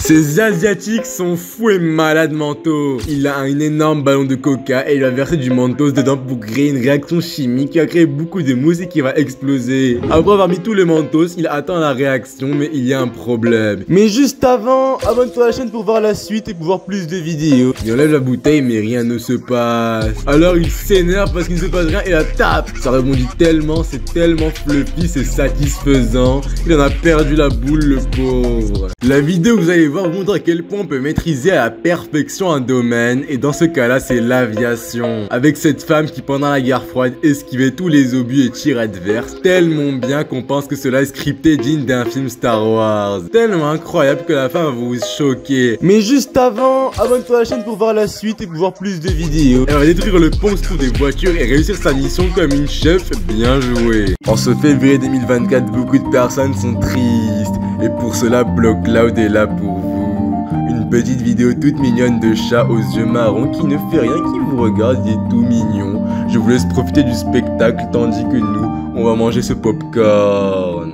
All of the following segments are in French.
Ces asiatiques sont fous et malades mentaux. Il a un énorme ballon de coca et il va verser du mentos dedans pour créer une réaction chimique qui va créer beaucoup de mousse et qui va exploser. Après avoir mis tout le mentos, il attend la réaction mais il y a un problème. Mais juste avant, abonne-toi à la chaîne pour voir la suite et pour voir plus de vidéos. Il enlève la bouteille mais rien ne se passe. Alors il s'énerve parce qu'il ne se passe rien et la tape. Ça rebondit tellement, c'est tellement fluffy, c'est satisfaisant. Il en a perdu la boule le pauvre. La vidéo que vous allez voir vous montre à quel point on peut maîtriser à la perfection un domaine et dans ce cas là c'est l'aviation. Avec cette femme qui pendant la guerre froide esquivait tous les obus et tirs adverses tellement bien qu'on pense que cela est scripté digne d'un film Star Wars. Tellement incroyable que la femme va vous choquer. Mais juste avant, abonne-toi à la chaîne pour voir la suite et pour voir plus de vidéos. Elle va détruire le pont sous des voitures et réussir sa mission comme une chef. Bien joué. En ce février 2024, beaucoup de personnes sont tristes. Et pour cela, BlockCloud est là pour vous. Une petite vidéo toute mignonne de chat aux yeux marrons qui ne fait rien, qui vous regarde, il est tout mignon. Je vous laisse profiter du spectacle tandis que nous, on va manger ce popcorn.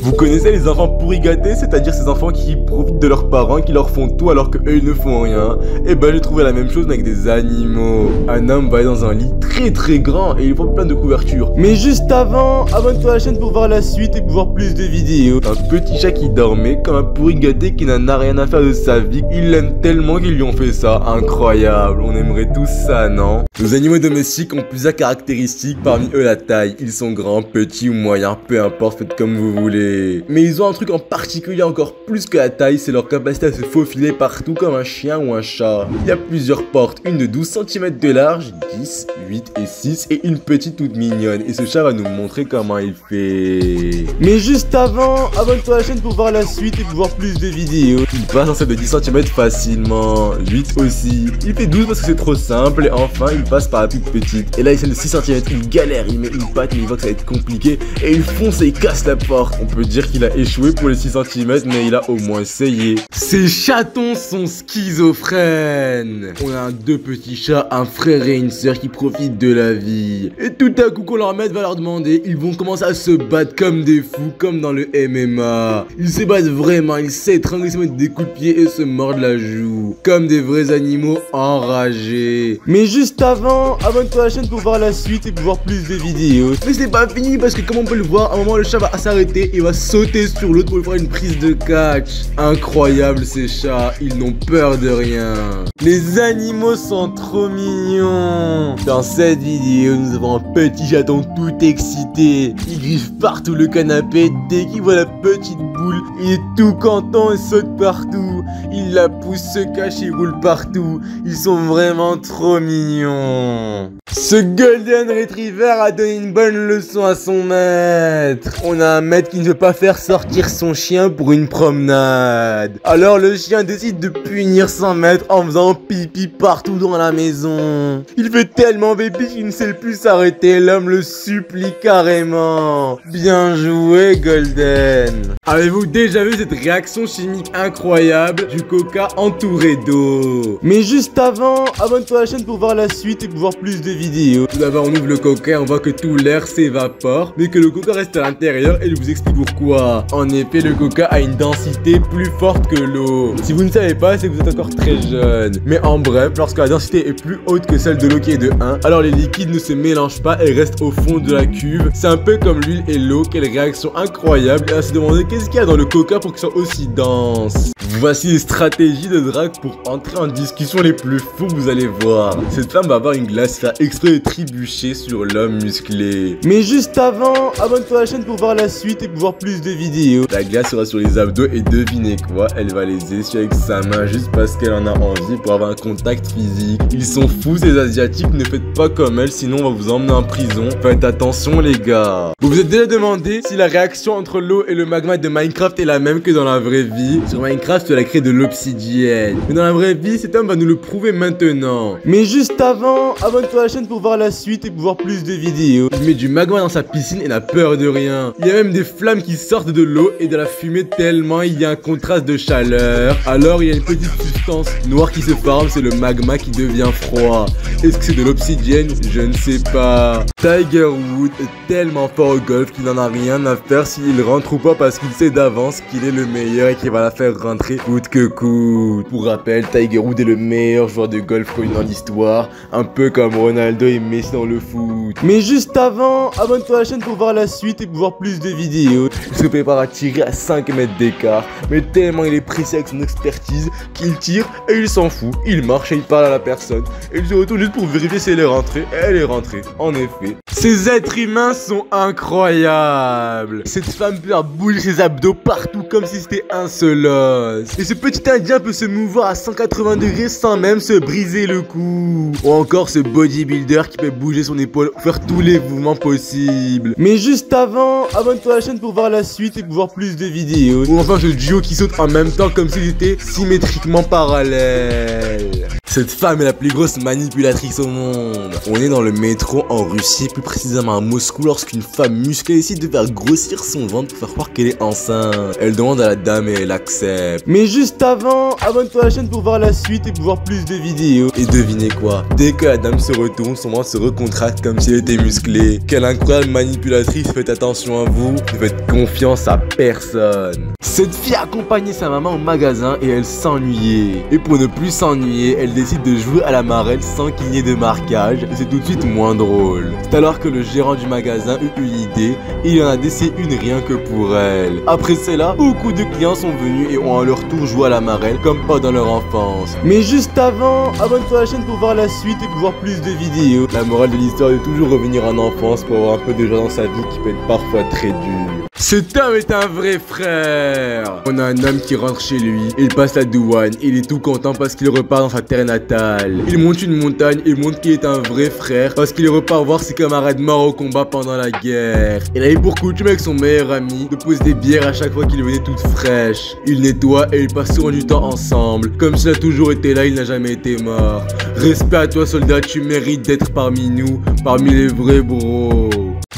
Vous connaissez les enfants pourri gâtés, c'est-à-dire ces enfants qui profitent de leurs parents, qui leur font tout alors qu'eux ils ne font rien. Et ben j'ai trouvé la même chose avec des animaux. Un homme va aller dans un lit très grand et il faut plein de couvertures. Mais juste avant, abonne-toi à la chaîne pour voir la suite et pour voir plus de vidéos. Un petit chat qui dormait comme un pourri gâté qui n'en a rien à faire de sa vie. Il l'aime tellement qu'ils lui ont fait ça. Incroyable, on aimerait tous ça, non? Nos animaux domestiques ont plusieurs caractéristiques, parmi eux la taille. Ils sont grands, petits ou moyens, peu importe, faites comme vous voulez. Mais ils ont un truc en particulier encore plus que la taille, c'est leur capacité à se faufiler partout comme un chien ou un chat. Il y a plusieurs portes, une de 12 cm de large, 10, 8 et 6 et une petite toute mignonne. Et ce chat va nous montrer comment il fait. Mais juste avant, abonne-toi à la chaîne pour voir la suite et pour voir plus de vidéos. Il passe en celle de 10 cm facilement, 8 aussi. Il fait 12 parce que c'est trop simple et enfin il passe par la plus petite. Et là il celle de 6 cm, il galère, il met une patte mais il voit que ça va être compliqué et il fonce et il casse la porte. On peut dire qu'il a échoué pour les 6 cm mais il a au moins essayé. Ces chatons sont schizophrènes. On a deux petits chats, un frère et une soeur qui profitent de la vie. Et tout à coup qu'on leur mette va leur demander, ils vont commencer à se battre comme des fous, comme dans le MMA. Ils se battent vraiment, ils s'étranglent, ils se mettent des coups de pied et se mordent la joue. Comme des vrais animaux enragés. Mais juste avant, abonne-toi à la chaîne pour voir la suite et pour voir plus de vidéos. Mais c'est pas fini parce que comme on peut le voir, à un moment le chat va s'arrêter et va sauter sur l'autre pour lui faire une prise de catch. Incroyable ces chats, ils n'ont peur de rien. Les animaux sont trop mignons. Dans cette vidéo, nous avons un petit chaton tout excité. Il griffe partout le canapé. Dès qu'il voit la petite boule, il est tout content et saute partout. Il la pousse, se cache et roule partout. Ils sont vraiment trop mignons. Ce Golden Retriever a donné une bonne leçon à son maître. On a un maître qui ne veut pas faire sortir son chien pour une promenade. Alors le chien décide de punir son maître en faisant pipi partout dans la maison. Il fait tellement pipi qu'il ne sait plus s'arrêter. L'homme le supplie carrément. Bien joué Golden. Avez-vous déjà vu cette réaction chimique incroyable du coca entouré d'eau? Mais juste avant, abonne-toi à la chaîne pour voir la suite et pour voir plus de vidéos. Tout d'abord on ouvre le coca et on voit que tout l'air s'évapore, mais que le coca reste à l'intérieur et je vous explique pourquoi. En effet le coca a une densité plus forte que l'eau. Si vous ne savez pas, c'est que vous êtes encore très jeune. Mais en bref, lorsque la densité est plus haute que celle de l'eau qui est de 1, alors les liquides ne se mélangent pas et restent au fond de la cuve. C'est un peu comme l'huile et l'eau, quelle réaction incroyable. Et à se demander qu'est-ce qu'il y a dans le coca pour qu'il soit aussi dense. Voici les stratégies de drague pour entrer en discussion les plus fous, vous allez voir. Cette femme va avoir une glace, faire exprès de trébucher sur l'homme musclé. Mais juste avant, abonne-toi à la chaîne pour voir la suite et pour voir plus de vidéos. La glace sera sur les abdos et devinez quoi, elle va les essuyer avec sa main juste parce qu'elle en a envie pour avoir un contact physique. Ils sont fous ces asiatiques, ne faites pas comme elle sinon on va vous emmener en prison. Faites attention les gars. Vous vous êtes déjà demandé si la réaction entre l'eau et le magma de Minecraft est la même que dans la vraie vie? Sur Minecraft elle a créé de l'obsidienne. Mais dans la vraie vie cet homme va nous le prouver maintenant. Mais juste avant, abonne-toi à la chaîne pour pour voir la suite et pour voir plus de vidéos. Il met du magma dans sa piscine et n'a peur de rien. Il y a même des flammes qui sortent de l'eau et de la fumée tellement il y a un contraste de chaleur. Alors il y a une petite substance noire qui se forme, c'est le magma qui devient froid. Est-ce que c'est de l'obsidienne? Je ne sais pas. Tiger Woods est tellement fort au golf qu'il n'en a rien à faire s'il rentre ou pas parce qu'il sait d'avance qu'il est le meilleur et qu'il va la faire rentrer coûte que coûte. Pour rappel, Tiger Woods est le meilleur joueur de golf connu dans l'histoire, un peu comme Ronaldo et Messi dans le foot. Mais juste avant, abonne-toi à la chaîne pour voir la suite et pour voir plus de vidéos. Il se prépare à tirer à 5 mètres d'écart, mais tellement il est précis avec son expertise qu'il tire et il s'en fout. Il marche et il parle à la personne et il se retourne juste pour vérifier si elle est rentrée. Et elle est rentrée, en effet. Ces êtres humains sont incroyables. Cette femme peut faire bouger ses abdos partout comme si c'était un seul os. Et ce petit indien peut se mouvoir à 180 degrés sans même se briser le cou. Ou encore ce bodybuilder qui peut bouger son épaule, faire tous les mouvements possibles. Mais juste avant, abonne-toi à la chaîne pour voir la suite et pour voir plus de vidéos. Ou enfin ce duo qui saute en même temps comme s'ils étaient symétriquement parallèles. Cette femme est la plus grosse manipulatrice au monde. On est dans le métro en Russie, plus précisément à Moscou, lorsqu'une femme musclée décide de faire grossir son ventre pour faire croire qu'elle est enceinte. Elle demande à la dame et elle accepte. Mais juste avant, abonne-toi à la chaîne pour voir la suite et pour voir plus de vidéos. Et devinez quoi? Dès que la dame se retourne, son ventre se recontracte comme si elle était musclée. Quelle incroyable manipulatrice, faites attention à vous, ne faites confiance à personne. Cette fille accompagnait sa maman au magasin et elle s'ennuyait. Et pour ne plus s'ennuyer, elle décide de jouer à la marelle sans qu'il y ait de marquage et c'est tout de suite moins drôle. C'est alors que le gérant du magasin eut une idée et il en a décidé une rien que pour elle. Après cela, beaucoup de clients sont venus et ont à leur tour joué à la marelle comme pas dans leur enfance. Mais juste avant, abonne-toi à la chaîne pour voir la suite et pour voir plus de vidéos. La morale de l'histoire est de toujours revenir en enfance pour avoir un peu de joie dans sa vie qui peut être parfois très dure. Cet homme est un vrai frère. On a un homme qui rentre chez lui, il passe la douane, il est tout content parce qu'il repart dans sa terre natale. Il monte une montagne et montre qu'il est un vrai frère parce qu'il repart voir ses camarades morts au combat pendant la guerre. Il avait pour coutume avec son meilleur ami de poser des bières à chaque fois qu'il venait toutes fraîches. Il nettoie et ils passent souvent du temps ensemble. Comme s'il a toujours été là, il n'a jamais été mort. Respect à toi soldat, tu mérites d'être parmi nous, parmi les vrais bros.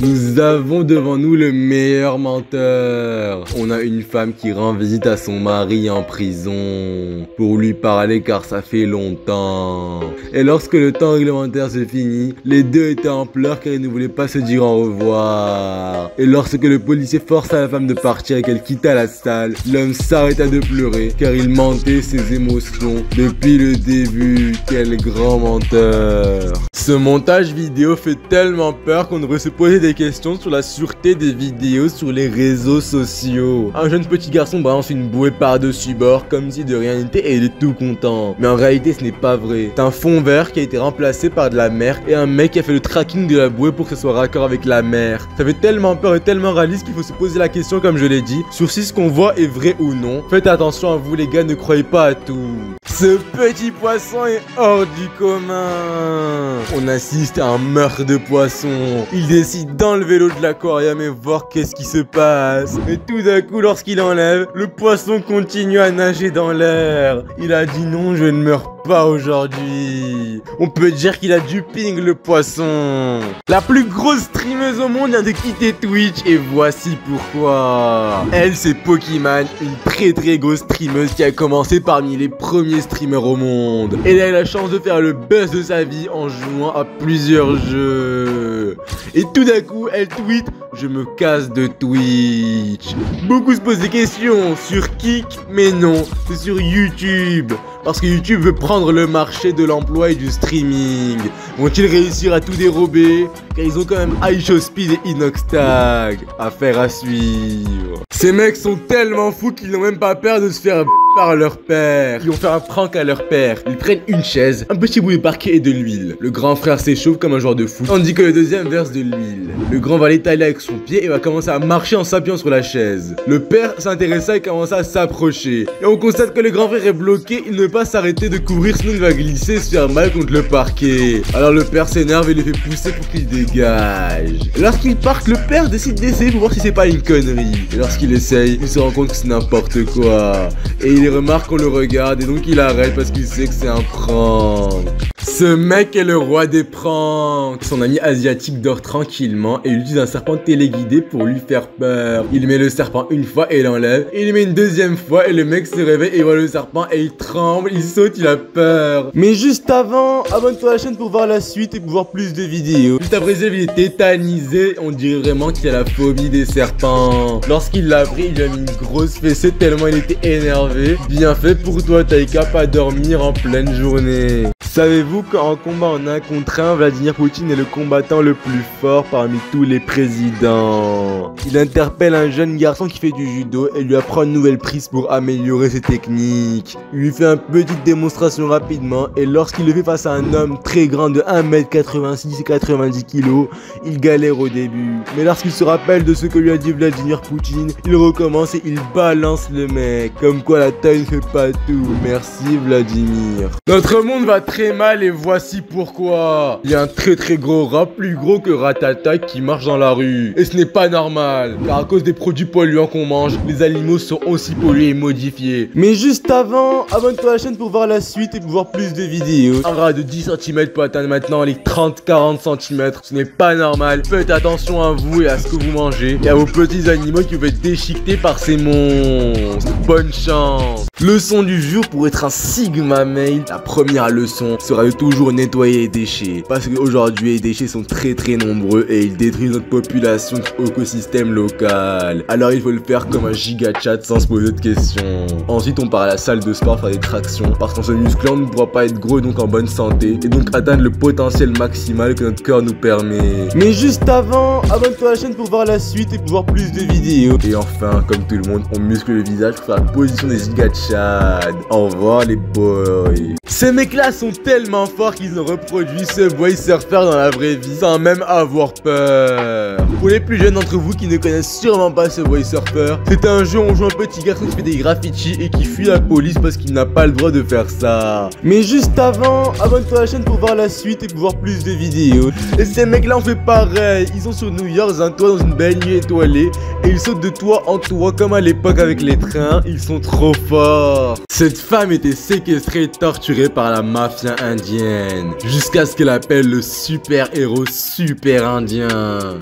Nous avons devant nous le meilleur menteur. On a une femme qui rend visite à son mari en prison pour lui parler car ça fait longtemps. Et lorsque le temps réglementaire se finit, les deux étaient en pleurs car ils ne voulaient pas se dire au revoir. Et lorsque le policier força la femme de partir et qu'elle quitta la salle, l'homme s'arrêta de pleurer car il mentait ses émotions depuis le début. Quel grand menteur. Ce montage vidéo fait tellement peur qu'on devrait se poser des questions sur la sûreté des vidéos sur les réseaux sociaux. Un jeune petit garçon balance une bouée par-dessus bord comme si de rien n'était et il est tout content. Mais en réalité ce n'est pas vrai. C'est un fond vert qui a été remplacé par de la mer et un mec qui a fait le tracking de la bouée pour que ce soit raccord avec la mer. Ça fait tellement peur et tellement réaliste qu'il faut se poser la question comme je l'ai dit sur si ce qu'on voit est vrai ou non. Faites attention à vous les gars, ne croyez pas à tout. Ce petit poisson est hors du commun. On assiste à un meurtre de poisson. Il décide d'enlever l'eau de l'aquarium et voir qu'est-ce qui se passe. Et tout d'un coup, lorsqu'il enlève, le poisson continue à nager dans l'air. Il a dit non, je ne meurs pas aujourd'hui. On peut dire qu'il a du ping le poisson. La plus grosse streameuse au monde vient de quitter Twitch et voici pourquoi. Elle c'est Pokémon, une très grosse streameuse qui a commencé parmi les premiers streamers au monde. Elle a eu la chance de faire le buzz de sa vie en jouant à plusieurs jeux. Et tout d'un coup elle tweet: je me casse de Twitch. Beaucoup se posent des questions sur Kik, mais non, c'est sur YouTube. Parce que YouTube veut prendre le marché de l'emploi et du streaming. Vont-ils réussir à tout dérober? Car ils ont quand même iShowSpeed et Inoxtag. Affaire à suivre. Ces mecs sont tellement fous qu'ils n'ont même pas peur de se faire par leur père. Ils vont faire un prank à leur père. Ils prennent une chaise, un petit bout de parquet et de l'huile. Le grand frère s'échauffe comme un joueur de foot, tandis que le deuxième verse de l'huile. Le grand va l'étaler avec son pied et va commencer à marcher en s'appuyant sur la chaise. Le père s'intéressa et commença à s'approcher. Et on constate que le grand frère est bloqué, il ne peut pas s'arrêter de courir sinon il va glisser et se faire mal contre le parquet. Alors le père s'énerve et le fait pousser pour qu'il dégage. Et lorsqu'il part, le père décide d'essayer pour voir si c'est pas une connerie. Et lorsqu'il essaye, il se rend compte que c'est n'importe quoi. Et il remarque qu'on le regarde et donc il arrête parce qu'il sait que c'est un prank. Ce mec est le roi des pranks. Son ami asiatique dort tranquillement et il utilise un serpent téléguidé pour lui faire peur. Il met le serpent une fois et l'enlève. Il le met une deuxième fois et le mec se réveille et voit le serpent et il tremble, il saute, il a peur. Mais juste avant, abonne-toi à la chaîne pour voir la suite et pour voir plus de vidéos. Juste après ça, il est tétanisé. On dirait vraiment qu'il a la phobie des serpents. Lorsqu'il l'a pris, il lui a mis une grosse fessée tellement il était énervé. Bien fait pour toi, Taïka, pas dormir en pleine journée. Savez-vous qu'en combat en 1 contre 1, Vladimir Poutine est le combattant le plus fort parmi tous les présidents. Il interpelle un jeune garçon qui fait du judo et lui apprend une nouvelle prise pour améliorer ses techniques. Il lui fait une petite démonstration rapidement et lorsqu'il le fait face à un homme très grand de 1m86 et 90 kg, il galère au début. Mais lorsqu'il se rappelle de ce que lui a dit Vladimir Poutine, il recommence et il balance le mec. Comme quoi la taille ne fait pas tout. Merci Vladimir. Notre monde va très mal et voici pourquoi. Il y a un très gros rat, plus gros que Ratata, qui marche dans la rue. Et ce n'est pas normal, car à cause des produits polluants qu'on mange, les animaux sont aussi pollués et modifiés. Mais juste avant, abonne-toi à la chaîne pour voir la suite et pour voir plus de vidéos. Un rat de 10 cm peut atteindre maintenant les 30-40 cm. Ce n'est pas normal. Faites attention à vous et à ce que vous mangez et à vos petits animaux qui vont être déchiquetés par ces monstres. Bonne chance. Leçon du jour pour être un Sigma Male. La première leçon sera de toujours nettoyer les déchets. Parce qu'aujourd'hui les déchets sont très nombreux et ils détruisent notre population, notre écosystème local. Alors il faut le faire comme un giga chat sans se poser de questions. Ensuite on part à la salle de sport faire des tractions. Parce qu'en se musclant on ne pourra pas être gros et donc en bonne santé. Et donc atteindre le potentiel maximal que notre corps nous permet. Mais juste avant, abonne-toi à la chaîne pour voir la suite et pour voir plus de vidéos. Et enfin, comme tout le monde, on muscle le visage pour faire la position des giga chats. Au revoir les boys. Ces mecs-là sont tellement forts qu'ils ont reproduit ce voice surfer dans la vraie vie sans même avoir peur. Pour les plus jeunes d'entre vous qui ne connaissent sûrement pas ce voice surfer, c'est un jeu où on joue un petit garçon qui fait des graffitis et qui fuit la police parce qu'il n'a pas le droit de faire ça. Mais juste avant, abonne-toi à la chaîne pour voir la suite et pour voir plus de vidéos. Et ces mecs-là ont fait pareil. Ils sont sur New York, un toit dans une belle nuit étoilée et ils sautent de toit en toit comme à l'époque avec les trains. Ils sont trop forts. Cette femme était séquestrée et torturée par la mafia indienne jusqu'à ce qu'elle appelle le super héros super indien.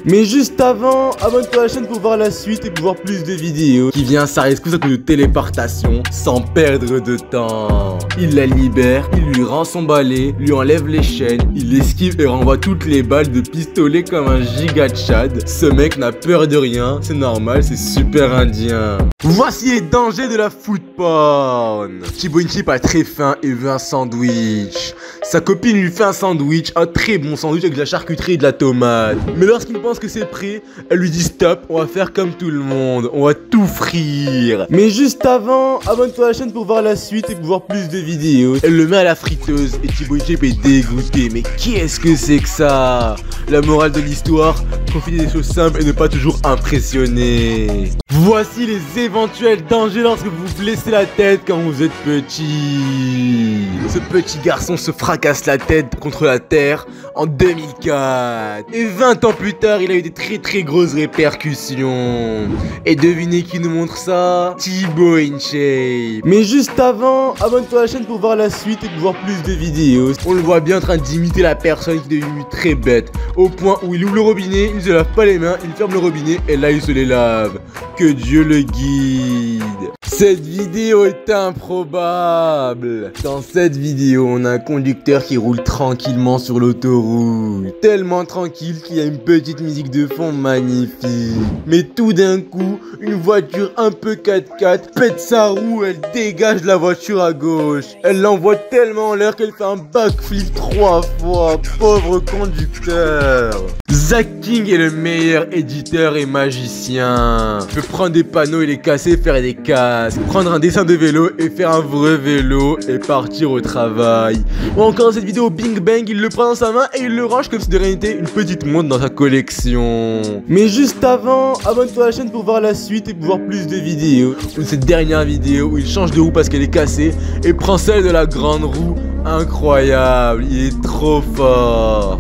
Mais juste avant, abonne-toi à la chaîne pour voir la suite et pour voir plus de vidéos. Qui vient sa rescousse à coup de téléportation sans perdre de temps. Il la libère, il lui rend son balai, lui enlève les chaînes, il esquive et renvoie toutes les balles de pistolet comme un giga tchad. Ce mec n'a peur de rien, c'est normal, c'est super indien. Voici les dangers de la food porn. Chibo Inchip a très faim et veut un sandwich. Sa copine lui fait un sandwich, un très bon sandwich avec de la charcuterie et de la tomate. Mais lorsqu'il pense que c'est prêt, elle lui dit stop, on va faire comme tout le monde, on va tout frire. Mais juste avant, abonne-toi à la chaîne pour voir la suite et pour voir plus de vidéos. Elle le met à la friteuse et Chibo Inchip est dégoûté. Mais qu'est-ce que c'est que ça? La morale de l'histoire, profitez des choses simples et ne pas toujours impressionner. Voici les éventuels dangers lorsque vous vous blessez la tête quand vous êtes petit. Ce petit garçon se fracasse la tête contre la terre en 2004. Et 20 ans plus tard, il a eu des très grosses répercussions. Et devinez qui nous montre ça? Chibo Inchip. Mais juste avant, abonne-toi à la chaîne pour voir la suite et pour voir plus de vidéos. On le voit bien en train d'imiter la personne qui est devenue très bête. Au point où il ouvre le robinet, il ne se lave pas les mains, il ferme le robinet et là il se les lave. Que Dieu le guide. Cette vidéo est improbable. Dans cette vidéo, on a un conducteur qui roule tranquillement sur l'autoroute. Tellement tranquille qu'il y a une petite musique de fond magnifique. Mais tout d'un coup, une voiture un peu 4x4 pète sa roue, elle dégage la voiture à gauche. Elle l'envoie tellement en l'air qu'elle fait un backflip 3 fois. Pauvre conducteur. Zach King est le meilleur éditeur et magicien. Il peut prendre des panneaux et les casser, faire des casques, prendre un dessin de vélo et faire un vrai vélo et partir au travail. Ou encore dans cette vidéo Bing Bang, il le prend dans sa main et il le range comme si de rien n'était, une petite montre dans sa collection. Mais juste avant, abonne-toi à la chaîne pour voir la suite et pour voir plus de vidéos. Ou cette dernière vidéo où il change de roue parce qu'elle est cassée et prend celle de la grande roue. Incroyable, il est trop fort.